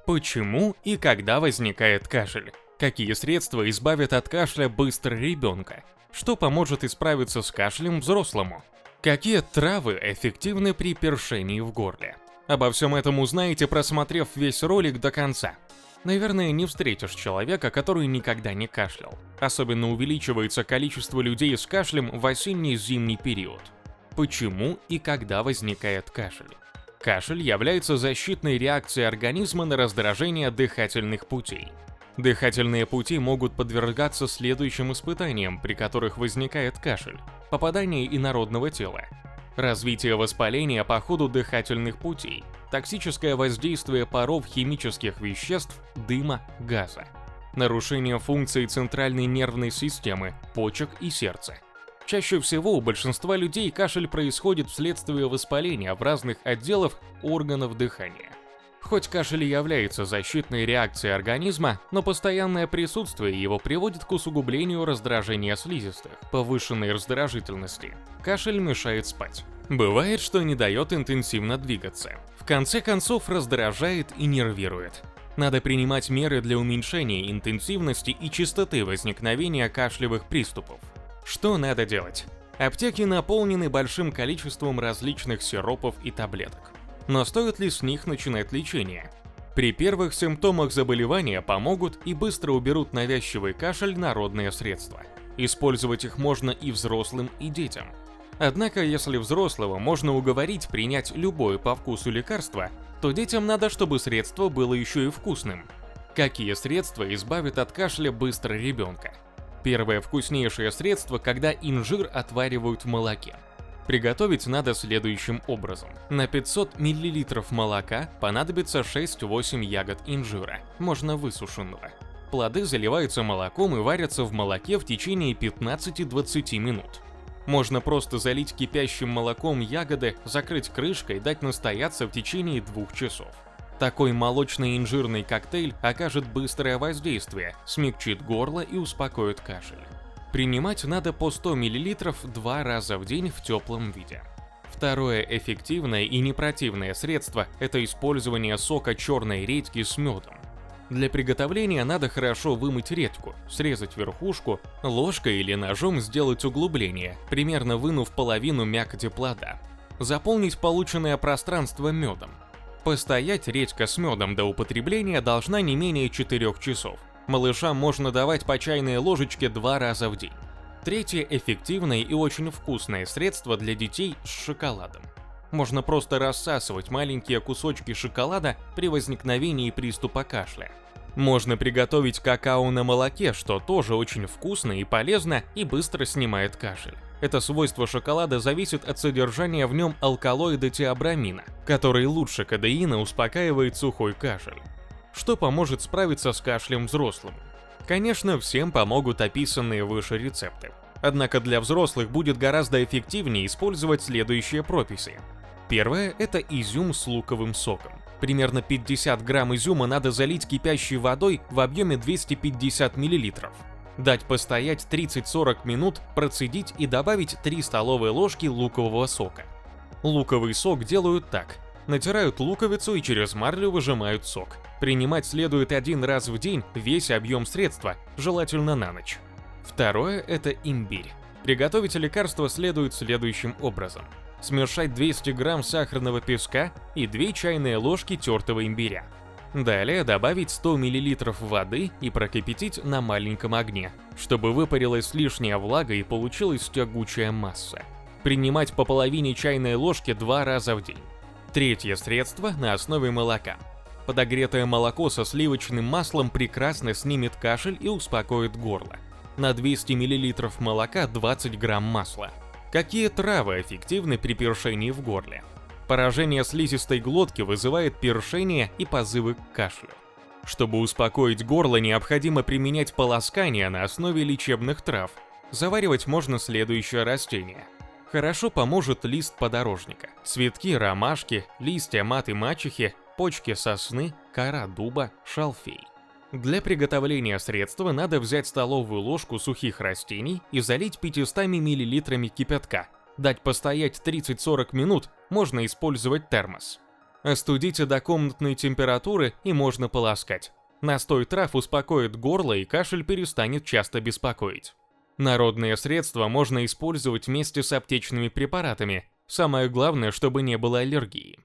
Почему и когда возникает кашель? Какие средства избавят от кашля быстро ребенка? Что поможет исправиться с кашлем взрослому? Какие травы эффективны при першении в горле? Обо всем этом узнаете, просмотрев весь ролик до конца. Наверное, не встретишь человека, который никогда не кашлял. Особенно увеличивается количество людей с кашлем в осенне-зимний период. Почему и когда возникает кашель? Кашель является защитной реакцией организма на раздражение дыхательных путей. Дыхательные пути могут подвергаться следующим испытаниям, при которых возникает кашель: попадание инородного тела, развитие воспаления по ходу дыхательных путей, токсическое воздействие паров химических веществ, дыма, газа, нарушение функций центральной нервной системы, почек и сердца. Чаще всего у большинства людей кашель происходит вследствие воспаления в разных отделах органов дыхания. Хоть кашель и является защитной реакцией организма, но постоянное присутствие его приводит к усугублению раздражения слизистых, повышенной раздражительности. Кашель мешает спать. Бывает, что не дает интенсивно двигаться. В конце концов, раздражает и нервирует. Надо принимать меры для уменьшения интенсивности и частоты возникновения кашлевых приступов. Что надо делать? Аптеки наполнены большим количеством различных сиропов и таблеток. Но стоит ли с них начинать лечение? При первых симптомах заболевания помогут и быстро уберут навязчивый кашель народные средства. Использовать их можно и взрослым, и детям. Однако, если взрослого можно уговорить принять любое по вкусу лекарство, то детям надо, чтобы средство было еще и вкусным. Какие средства избавят от кашля быстро ребенка? Первое вкуснейшее средство, когда инжир отваривают в молоке. Приготовить надо следующим образом. На 500 мл молока понадобится 6-8 ягод инжира, можно высушенного. Плоды заливаются молоком и варятся в молоке в течение 15-20 минут. Можно просто залить кипящим молоком ягоды, закрыть крышкой и дать настояться в течение 2 часов. Такой молочно-инжирный коктейль окажет быстрое воздействие, смягчит горло и успокоит кашель. Принимать надо по 100 мл 2 раза в день в теплом виде. Второе эффективное и не противное средство – это использование сока черной редьки с медом. Для приготовления надо хорошо вымыть редьку, срезать верхушку, ложкой или ножом сделать углубление, примерно вынув половину мякоти плода. Заполнить полученное пространство медом. Постоять редька с медом до употребления должна не менее 4 часов. Малышам можно давать по чайной ложечке 2 раза в день. Третье эффективное и очень вкусное средство для детей с шоколадом. Можно просто рассасывать маленькие кусочки шоколада при возникновении приступа кашля. Можно приготовить какао на молоке, что тоже очень вкусно и полезно и быстро снимает кашель. Это свойство шоколада зависит от содержания в нем алкалоида теобрамина, который лучше кадеина успокаивает сухой кашель. Что поможет справиться с кашлем взрослому? Конечно, всем помогут описанные выше рецепты. Однако для взрослых будет гораздо эффективнее использовать следующие прописи. Первое – это изюм с луковым соком. Примерно 50 грамм изюма надо залить кипящей водой в объеме 250 мл. Дать постоять 30-40 минут, процедить и добавить 3 столовые ложки лукового сока. Луковый сок делают так. Натирают луковицу и через марлю выжимают сок. Принимать следует 1 раз в день весь объем средства, желательно на ночь. Второе – это имбирь. Приготовить лекарство следует следующим образом. Смешать 200 грамм сахарного песка и 2 чайные ложки тертого имбиря. Далее добавить 100 мл воды и прокипятить на маленьком огне, чтобы выпарилась лишняя влага и получилась тягучая масса. Принимать по половине чайной ложки 2 раза в день. Третье средство на основе молока. Подогретое молоко со сливочным маслом прекрасно снимет кашель и успокоит горло. На 200 мл молока 20 грамм масла. Какие травы эффективны при першении в горле? Поражение слизистой глотки вызывает першение и позывы к кашлю. Чтобы успокоить горло, необходимо применять полоскание на основе лечебных трав. Заваривать можно следующее растение. Хорошо поможет лист подорожника, цветки ромашки, листья маты мачехи, почки сосны, кора дуба, шалфей. Для приготовления средства надо взять столовую ложку сухих растений и залить 500 мл кипятка. Дать постоять 30-40 минут, можно использовать термос. Остудите до комнатной температуры и можно полоскать. Настой трав успокоит горло и кашель перестанет часто беспокоить. Народные средства можно использовать вместе с аптечными препаратами. Самое главное, чтобы не было аллергии.